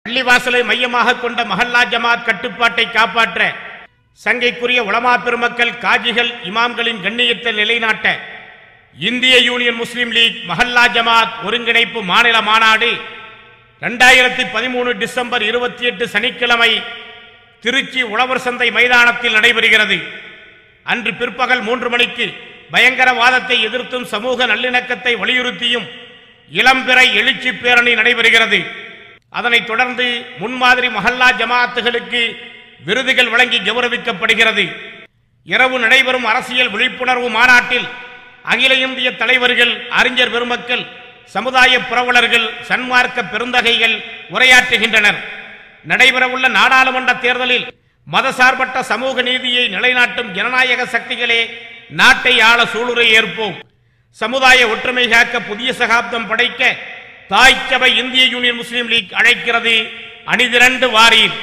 பள்ளிவாசலை மையமாக கொண்ட மஹல்லா ஜமாத் கட்டுப்பாட்டை காப்பாற்ற சங்கைக்குரிய உலமா பெருமக்கள், காஜிகள், இமாம்களின் கண்ணியத்தை நிலைநாட்ட இந்திய யூனியன் முஸ்லிம் லீக் மஹல்லா ஜமாத் ஒருங்கிணைப்பு மாநில மாநாடு 2013 டிசம்பர் 28 சனிக்கிழமை திருச்சி உழவர் சந்தை மைதானத்தில் நடைபெறுகிறது. அன்று பிற்பகல் 3 மணிக்கு பயங்கரவாதத்தை எதிர்த்தும் சமூக நல்லிணக்கத்தை வலியுறுத்தியும் இளம்பிறை எழுச்சி பேரணி நடைபெறுகிறது. அதனைத் தொடர்ந்து முன்மாதிரி மஹல்லா ஜமாத்துகளுக்கு விருதுகள் வழங்கி கௌரவிக்கப்படுகிறது. இரவு நடைபெறும் அரசியல் விழிப்புணர்வு மாநாட்டில் அகில இந்திய தலைவர்கள், அறிஞர் பெருமக்கள், சமுதாய புரவலர்கள், சன்மார்க்க பெருந்தகைகள் உரையாற்றுகின்றனர். நடைபெறவுள்ள நாடாளுமன்ற தேர்தலில் மதசார்பற்ற சமூக நீதியை நிலைநாட்டும் ஜனநாயக சக்திகளே நாட்டை ஆள சூளுரை ஏற்போம். சமுதாய ஒற்றுமை காக்க புதிய சகாப்தம் படைக்க தாய் சபை இந்திய யூனியன் முஸ்லிம் லீக் அழைக்கிறது. அணிதிரண்டு வாரீர்.